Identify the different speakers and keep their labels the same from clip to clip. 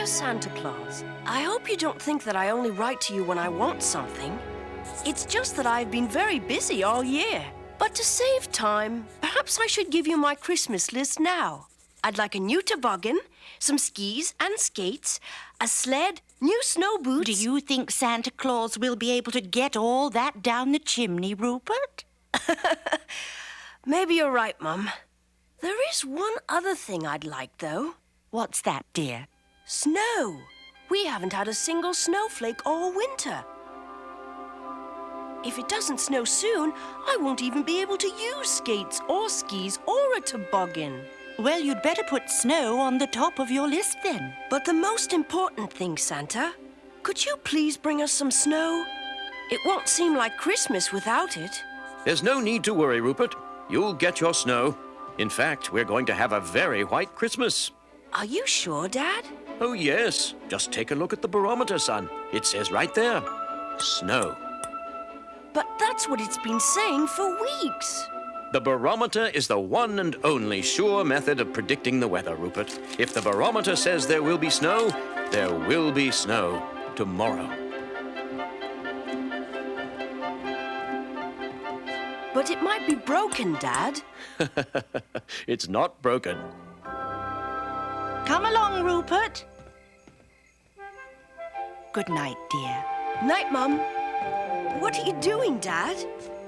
Speaker 1: Dear Santa Claus, I hope you don't think that I only write to you when I want something. It's just that I've been very busy all year. But to save time, perhaps I should give you my Christmas list now. I'd like a new toboggan, some skis and skates, a sled, new snow boots...
Speaker 2: Do you think Santa Claus will be able to get all that down the chimney, Rupert?
Speaker 1: Maybe you're right, Mum. There is one other thing I'd like, though.
Speaker 2: What's that, dear?
Speaker 1: Snow. We haven't had a single snowflake all winter. If it doesn't snow soon, I won't even be able to use skates or skis or a toboggan.
Speaker 2: Well, you'd better put snow on the top of your list, then.
Speaker 1: But the most important thing, Santa, could you please bring us some snow? It won't seem like Christmas without it.
Speaker 3: There's no need to worry, Rupert. You'll get your snow. In fact, we're going to have a very white Christmas.
Speaker 1: Are you sure, Dad?
Speaker 3: Oh, yes. Just take a look at the barometer, son. It says right there, snow.
Speaker 1: But that's what it's been saying for weeks.
Speaker 3: The barometer is the one and only sure method of predicting the weather, Rupert. If the barometer says there will be snow, there will be snow tomorrow.
Speaker 1: But it might be broken, Dad.
Speaker 3: It's not broken.
Speaker 2: Come along, Rupert. Good night, dear.
Speaker 1: Night, Mum. What are you doing, Dad?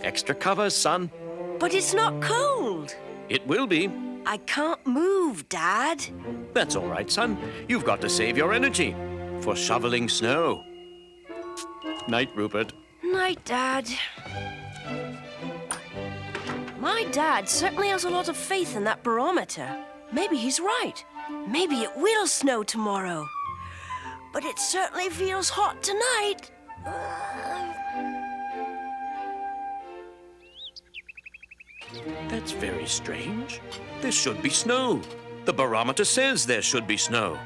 Speaker 3: Extra covers, son.
Speaker 1: But it's not cold.
Speaker 3: It will be.
Speaker 1: I can't move, Dad.
Speaker 3: That's all right, son. You've got to save your energy for shoveling snow. Night, Rupert.
Speaker 1: Night, Dad. My dad certainly has a lot of faith in that barometer. Maybe he's right. Maybe it will snow tomorrow. But it certainly feels hot tonight.
Speaker 3: That's very strange. There should be snow. The barometer says there should be snow.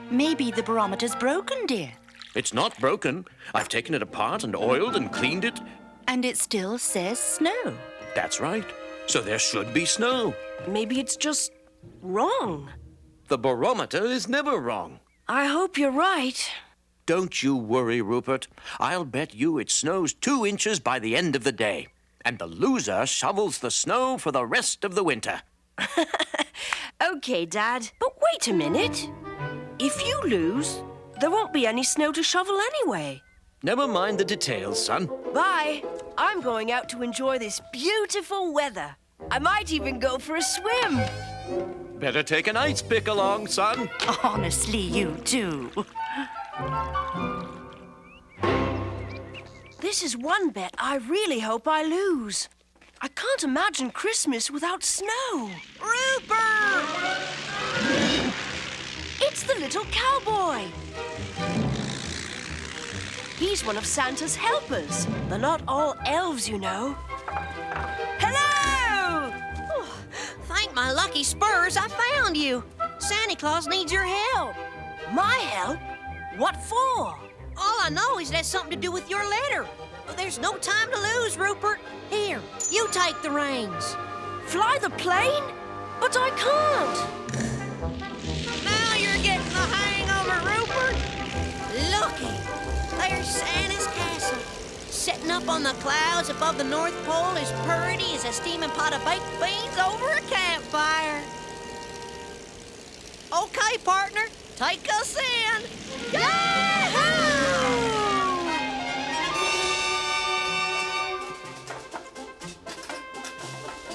Speaker 2: Maybe the barometer's broken, dear.
Speaker 3: It's not broken. I've taken it apart and oiled and cleaned it.
Speaker 2: And it still says snow.
Speaker 3: That's right. So there should be snow.
Speaker 1: Maybe it's just wrong.
Speaker 3: The barometer is never wrong.
Speaker 1: I hope you're right.
Speaker 3: Don't you worry, Rupert. I'll bet you it snows 2 inches by the end of the day. And the loser shovels the snow for the rest of the winter.
Speaker 1: Okay, Dad. But wait a minute. If you lose, there won't be any snow to shovel anyway.
Speaker 3: Never mind the details, son.
Speaker 1: Bye. I'm going out to enjoy this beautiful weather. I might even go for a swim.
Speaker 3: Better take an ice pick along, son.
Speaker 2: Honestly, you too.
Speaker 1: This is one bet I really hope I lose. I can't imagine Christmas without snow.
Speaker 2: Rupert!
Speaker 1: It's the little cowboy. He's one of Santa's helpers. They're not all elves, you know. Hello!
Speaker 4: Oh, thank my lucky spurs I found you. Santa Claus needs your help.
Speaker 1: My help? What for?
Speaker 4: All I know is that's something to do with your letter. But there's no time to lose, Rupert. Here, you take the reins.
Speaker 1: Fly the plane? But I can't.
Speaker 4: Now you're getting the hang of it, Rupert. Looky, there's Santa's castle. Sitting up on the clouds above the North Pole as pretty as a steaming pot of baked beans over a campfire. Okay, partner, take us in. Yahoo!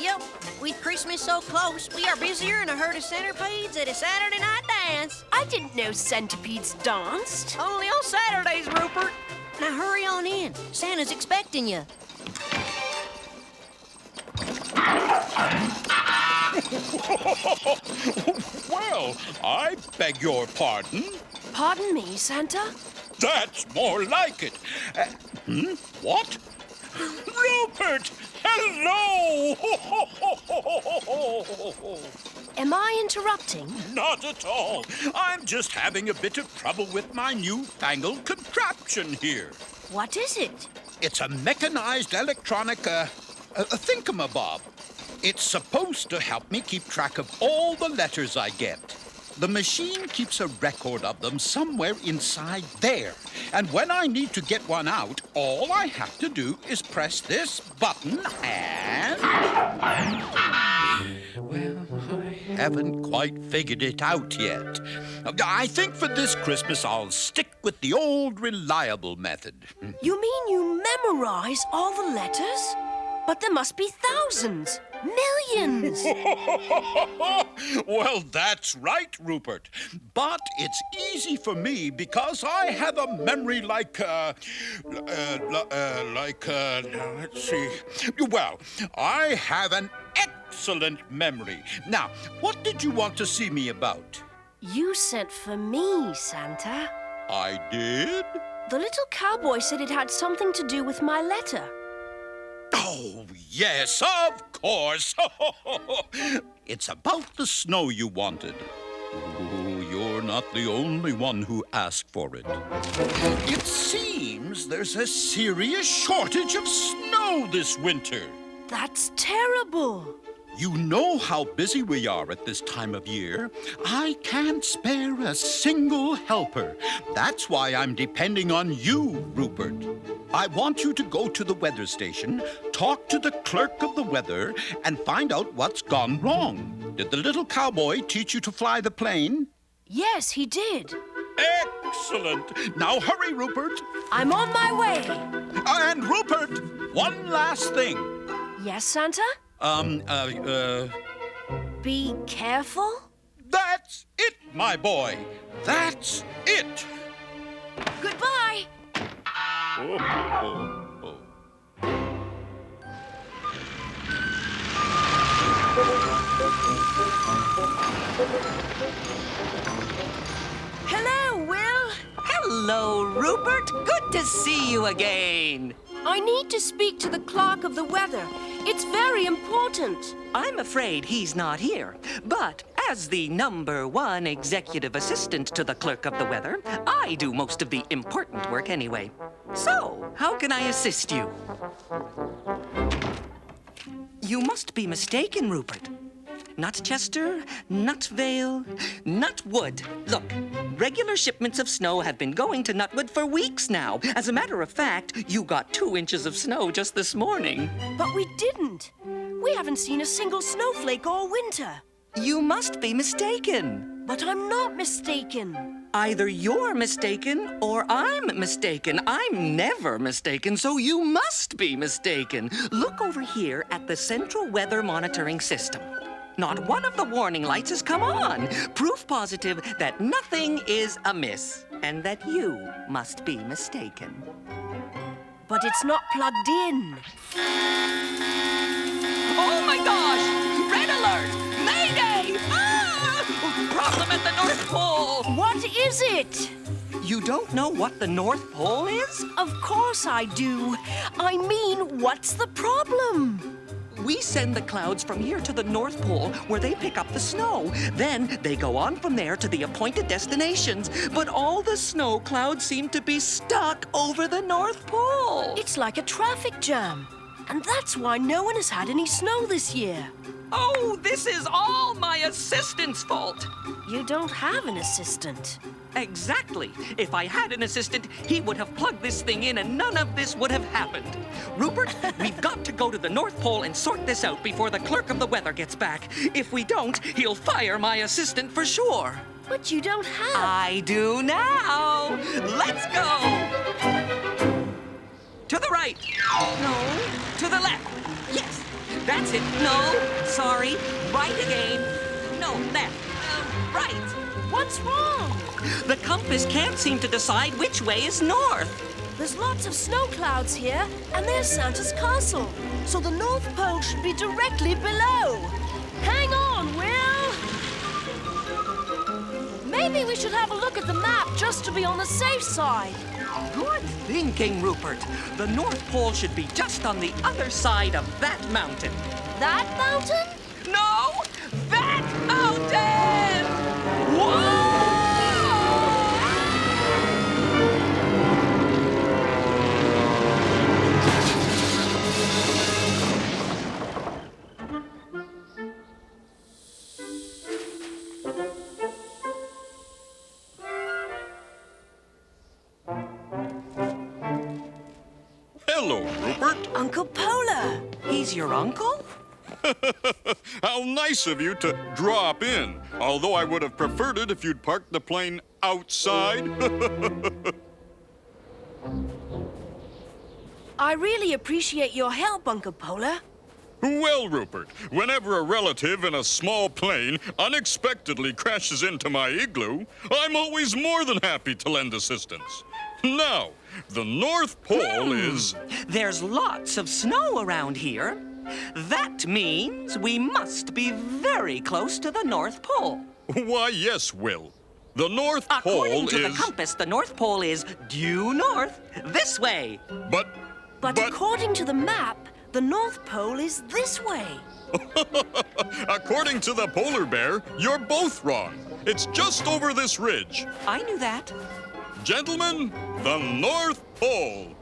Speaker 4: Yep, with Christmas so close, we are busier than a herd of centipedes at a Saturday night dance.
Speaker 1: I didn't know centipedes danced.
Speaker 4: Only on Saturdays, Rupert. Now hurry on in. Santa's expecting you.
Speaker 5: Well, I beg your pardon.
Speaker 1: Pardon me, Santa?
Speaker 5: That's more like it. What? Rupert! Hello!
Speaker 1: Am I interrupting?
Speaker 5: Not at all. I'm just having a bit of trouble with my newfangled contraption here.
Speaker 1: What is it?
Speaker 5: It's a mechanized electronic, a thingamabob. It's supposed to help me keep track of all the letters I get. The machine keeps a record of them somewhere inside there. And when I need to get one out, all I have to do is press this button and... Well, I haven't quite figured it out yet. I think for this Christmas I'll stick with the old reliable method.
Speaker 1: You mean you memorize all the letters? But there must be thousands, millions.
Speaker 5: Well, that's right, Rupert. But it's easy for me because I have a memory like, let's see. Well, I have an excellent memory. Now, what did you want to see me about?
Speaker 1: You sent for me, Santa.
Speaker 5: I did?
Speaker 1: The little cowboy said it had something to do with my letter.
Speaker 5: Oh, yes, of course. It's about the snow you wanted. Oh, you're not the only one who asked for it. It seems there's a serious shortage of snow this winter.
Speaker 1: That's terrible.
Speaker 5: You know how busy we are at this time of year. I can't spare a single helper. That's why I'm depending on you, Rupert. I want you to go to the weather station, talk to the clerk of the weather, and find out what's gone wrong. Did the little cowboy teach you to fly the plane?
Speaker 1: Yes, he did.
Speaker 5: Excellent. Now hurry, Rupert.
Speaker 1: I'm on my way.
Speaker 5: And Rupert, one last thing.
Speaker 1: Yes, Santa? Be careful?
Speaker 5: That's it, my boy. That's it.
Speaker 1: Goodbye. Hello, Will.
Speaker 6: Hello, Rupert. Good to see you again.
Speaker 1: I need to speak to the clerk of the weather. It's very important.
Speaker 6: I'm afraid he's not here, but as the #1 executive assistant to the clerk of the weather, I do most of the important work anyway. So, how can I assist you? You must be mistaken, Rupert. Nutchester, Nutvale, Nutwood. Look, regular shipments of snow have been going to Nutwood for weeks now. As a matter of fact, you got 2 inches of snow just this morning.
Speaker 1: But we didn't. We haven't seen a single snowflake all winter.
Speaker 6: You must be mistaken.
Speaker 1: But I'm not mistaken.
Speaker 6: Either you're mistaken or I'm mistaken. I'm never mistaken, so you must be mistaken. Look over here at the Central Weather Monitoring System. Not one of the warning lights has come on. Proof positive that nothing is amiss and that you must be mistaken.
Speaker 1: But it's not plugged in.
Speaker 6: Oh my gosh! Red alert! Mayday! Ah! Problem at the North Pole!
Speaker 1: What is it?
Speaker 6: You don't know what the North Pole is?
Speaker 1: Of course I do. I mean, what's the problem?
Speaker 6: We send the clouds from here to the North Pole where they pick up the snow. Then they go on from there to the appointed destinations. But all the snow clouds seem to be stuck over the North Pole.
Speaker 1: It's like a traffic jam. And that's why no one has had any snow this year.
Speaker 6: Oh, this is all my assistant's fault.
Speaker 1: You don't have an assistant.
Speaker 6: Exactly. If I had an assistant, he would have plugged this thing in and none of this would have happened. Rupert, we've got to go to the North Pole and sort this out before the clerk of the weather gets back. If we don't, he'll fire my assistant for sure.
Speaker 1: But you don't have...
Speaker 6: I do now. Let's go. To the right. No. To the left. Yes. That's it. No. Sorry. Right again. No, left. Right.
Speaker 1: What's wrong?
Speaker 6: The compass can't seem to decide which way is north.
Speaker 1: There's lots of snow clouds here, and there's Santa's castle. So the North Pole should be directly below. Hang on, Will. Maybe we should have a look at the map just to be on the safe side.
Speaker 6: Good thinking, Rupert. The North Pole should be just on the other side of that mountain.
Speaker 1: That mountain?
Speaker 6: No! That mountain! Whoa!
Speaker 7: Hello, Rupert.
Speaker 1: Uncle Polar.
Speaker 6: He's your uncle?
Speaker 7: How nice of you to drop in. Although I would have preferred it if you'd parked the plane outside.
Speaker 1: I really appreciate your help, Uncle Polar.
Speaker 7: Well, Rupert, whenever a relative in a small plane unexpectedly crashes into my igloo, I'm always more than happy to lend assistance. Now, the North Pole is...
Speaker 6: There's lots of snow around here. That means we must be very close to the North Pole.
Speaker 7: Why, yes, Will. The North
Speaker 6: According
Speaker 7: Pole
Speaker 6: to
Speaker 7: is...
Speaker 6: the compass, the North Pole is due north, this way.
Speaker 7: But
Speaker 1: According to the map, the North Pole is this way.
Speaker 7: according to the polar bear, you're both wrong. It's just over this ridge.
Speaker 6: I knew that.
Speaker 7: Gentlemen, the North Pole.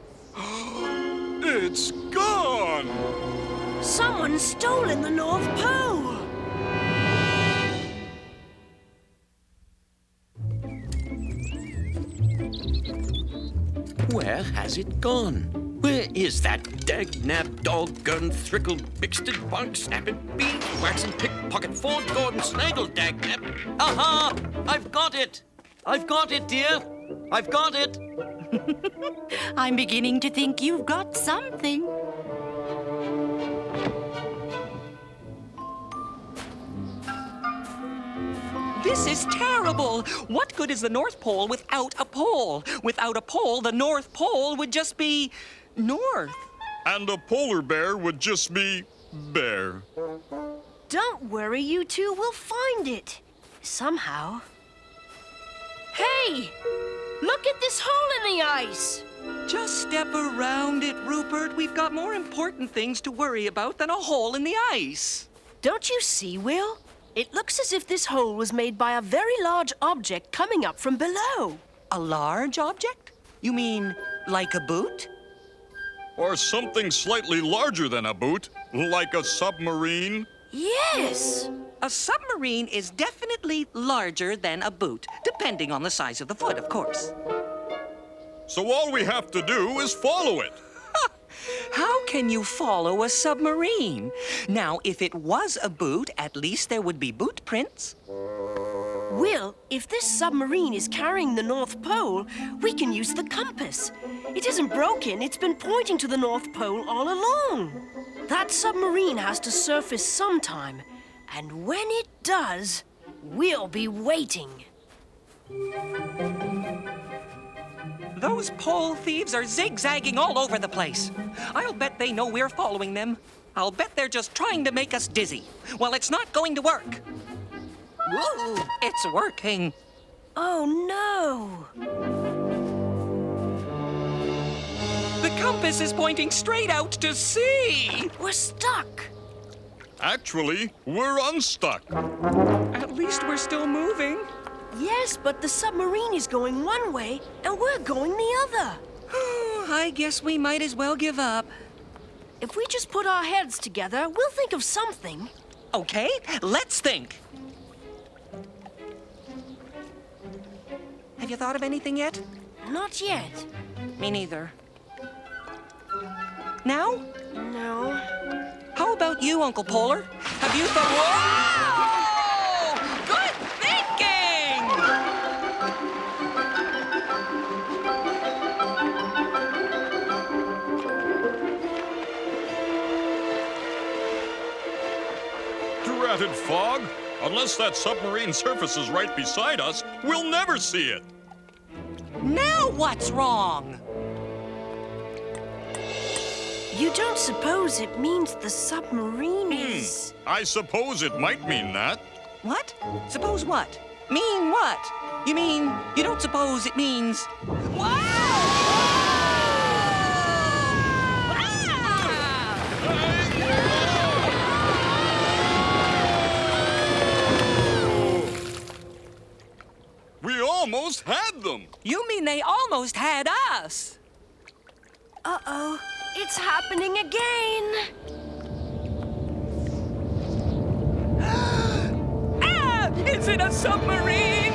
Speaker 7: It's gone!
Speaker 1: Someone's stolen the North Pole.
Speaker 3: Where has it gone? Where is that dag-nab, dog-gun, thrickled, bixted, bunk, snapping, bean, waxen, pickpocket, Ford, Gordon, snaggle, dag-nab? Aha! I've got it! I've got it, dear! I've got it!
Speaker 2: I'm beginning to think you've got something.
Speaker 6: This is terrible. What good is the North Pole without a pole? Without a pole, the North Pole would just be north.
Speaker 7: And a polar bear would just be bear.
Speaker 1: Don't worry, you two. We'll find it. Somehow. Hey! Look at this hole in the ice!
Speaker 6: Just step around it, Rupert. We've got more important things to worry about than a hole in the ice.
Speaker 1: Don't you see, Will? It looks as if this hole was made by a very large object coming up from below.
Speaker 6: A large object? You mean like a boot?
Speaker 7: Or something slightly larger than a boot, like a submarine.
Speaker 1: Yes!
Speaker 6: A submarine is definitely larger than a boot, depending on the size of the foot, of course.
Speaker 7: So all we have to do is follow it.
Speaker 6: How can you follow a submarine? Now, if it was a boot, at least there would be boot prints.
Speaker 1: Will, if this submarine is carrying the North Pole, we can use the compass. It isn't broken. It's been pointing to the North Pole all along. That submarine has to surface sometime. And when it does, we'll be waiting.
Speaker 6: Those pole thieves are zigzagging all over the place. I'll bet they know we're following them. I'll bet they're just trying to make us dizzy. Well, it's not going to work. Whoa, it's working.
Speaker 1: Oh, no.
Speaker 6: The compass is pointing straight out to sea.
Speaker 1: We're stuck.
Speaker 7: Actually, we're unstuck.
Speaker 6: At least we're still moving.
Speaker 1: Yes, but the submarine is going one way, and we're going the other.
Speaker 6: I guess we might as well give up.
Speaker 1: If we just put our heads together, we'll think of something.
Speaker 6: Okay, let's think. Have you thought of anything yet?
Speaker 1: Not yet.
Speaker 6: Me neither. Now?
Speaker 1: No.
Speaker 6: How about you, Uncle Polar? Have you thought... Whoa! Good thinking!
Speaker 7: Dratted fog. Unless that submarine surfaces right beside us, we'll never see it.
Speaker 6: Now what's wrong?
Speaker 1: You don't suppose it means the submarine is...
Speaker 7: I suppose it might mean that.
Speaker 6: What? Suppose what? Mean what? You mean you don't suppose it means...
Speaker 7: We almost had them.
Speaker 6: You mean they almost had us?
Speaker 1: Uh-oh. It's happening again.
Speaker 6: Ah! Is it a submarine?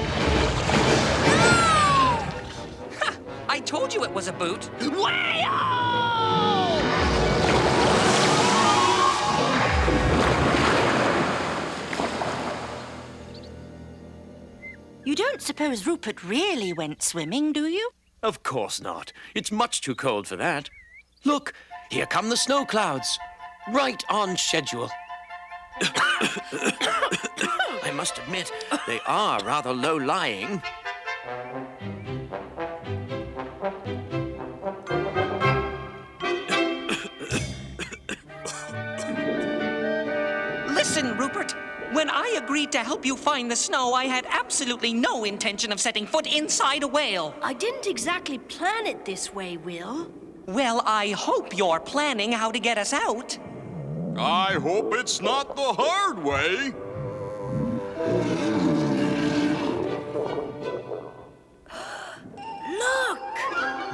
Speaker 6: Ha! I told you it was a boot.
Speaker 2: You don't suppose Rupert really went swimming, do you?
Speaker 3: Of course not. It's much too cold for that. Look, here come the snow clouds. Right on schedule. I must admit, they are rather low-lying.
Speaker 6: Listen, Rupert. When I agreed to help you find the snow, I had absolutely no intention of setting foot inside a whale.
Speaker 1: I didn't exactly plan it this way, Will.
Speaker 6: Well, I hope you're planning how to get us out.
Speaker 7: I hope it's not the hard way.
Speaker 1: Look!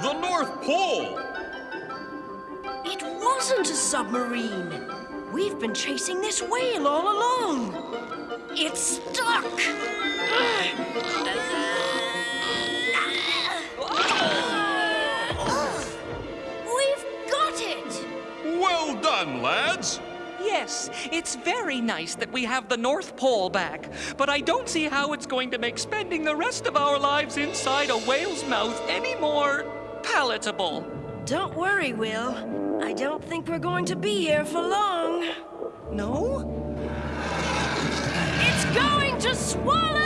Speaker 7: The North Pole.
Speaker 1: It wasn't a submarine. We've been chasing this whale all along. It's stuck. We've got it.
Speaker 7: Well done, lads.
Speaker 6: Yes, it's very nice that we have the North Pole back, but I don't see how it's going to make spending the rest of our lives inside a whale's mouth any more palatable.
Speaker 1: Don't worry, Will. I don't think we're going to be here for long.
Speaker 6: No?
Speaker 1: It's going to swallow!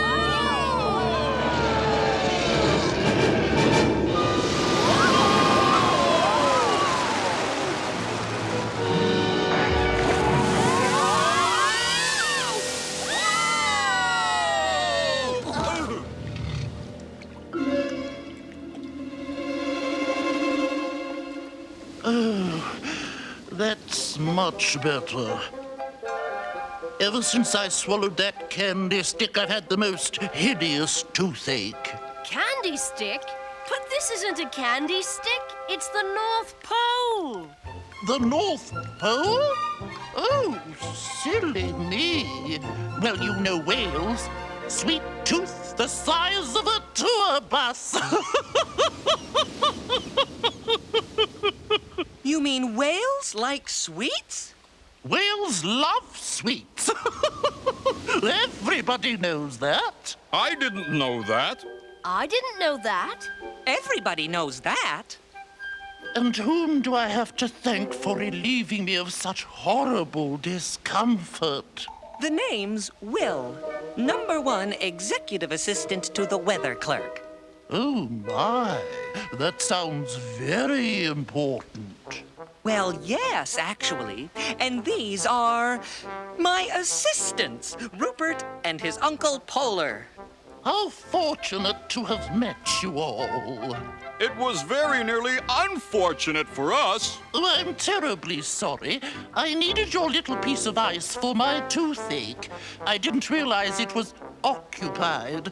Speaker 8: That's much better. Ever since I swallowed that candy stick, I've had the most hideous toothache.
Speaker 1: Candy stick? But this isn't a candy stick. It's the North Pole.
Speaker 8: The North Pole? Oh, silly me. Well, you know whales. Sweet tooth the size of a tour bus.
Speaker 6: You mean whales like sweets?
Speaker 8: Whales love sweets. Everybody knows that.
Speaker 7: I didn't know that.
Speaker 1: I didn't know that.
Speaker 6: Everybody knows that.
Speaker 8: And whom do I have to thank for relieving me of such horrible discomfort?
Speaker 6: The name's Will, #1 executive assistant to the weather clerk.
Speaker 8: Oh, my. That sounds very important.
Speaker 6: Well, yes, actually. And these are my assistants, Rupert and his Uncle Polar.
Speaker 8: How fortunate to have met you all.
Speaker 7: It was very nearly unfortunate for us.
Speaker 8: Oh, I'm terribly sorry. I needed your little piece of ice for my toothache. I didn't realize it was occupied.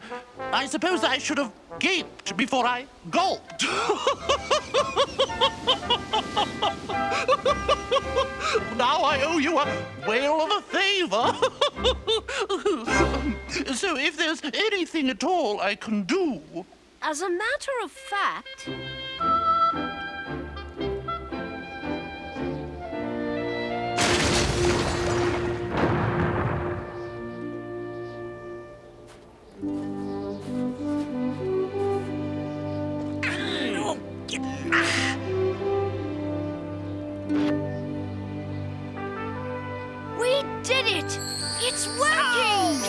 Speaker 8: I suppose I should have gaped before I gulped. Now I owe you a whale of a favor. So if there's anything at all I can do...
Speaker 1: As a matter of fact... We did it! It's working!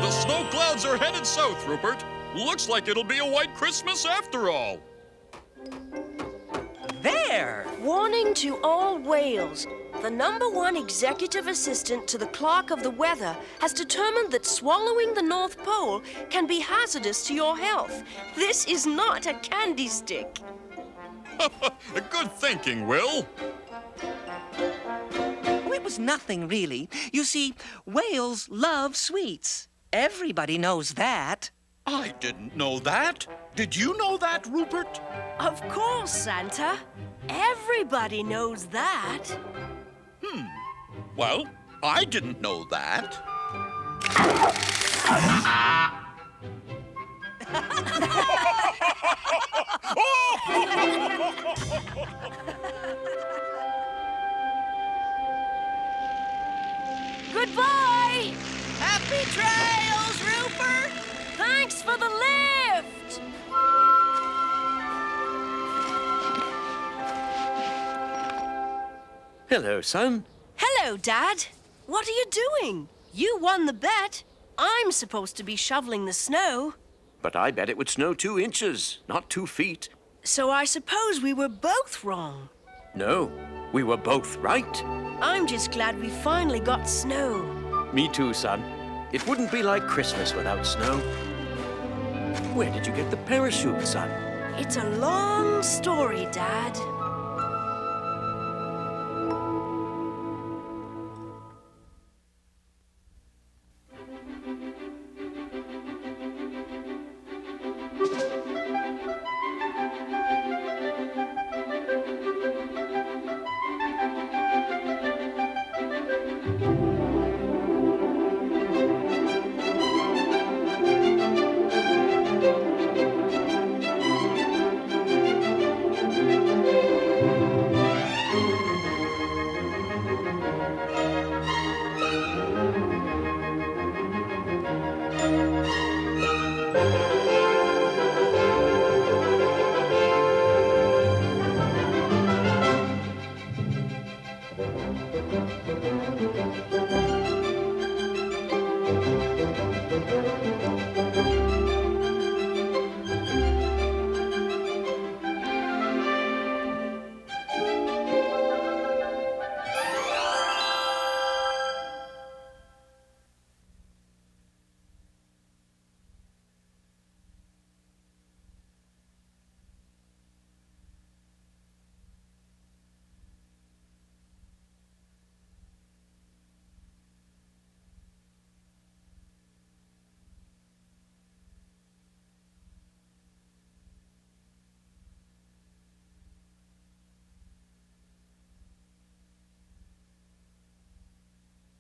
Speaker 7: The snow clouds are headed south, Rupert. Looks like it'll be a white Christmas after all.
Speaker 6: There!
Speaker 1: Warning to all whales. The #1 executive assistant to the clerk of the weather has determined that swallowing the North Pole can be hazardous to your health. This is not a candy stick.
Speaker 7: Good thinking, Will.
Speaker 6: Oh, it was nothing, really. You see, whales love sweets. Everybody knows that.
Speaker 5: I didn't know that. Did you know that, Rupert?
Speaker 1: Of course, Santa. Everybody knows that.
Speaker 5: Well, I didn't know that.
Speaker 3: Hello, son.
Speaker 1: Hello, Dad. What are you doing? You won the bet. I'm supposed to be shoveling the snow.
Speaker 3: But I bet it would snow 2 inches, not 2 feet.
Speaker 1: So I suppose we were both wrong.
Speaker 3: No, we were both right.
Speaker 1: I'm just glad we finally got snow.
Speaker 3: Me too, son. It wouldn't be like Christmas without snow. Where did you get the parachute, son?
Speaker 1: It's a long story, Dad.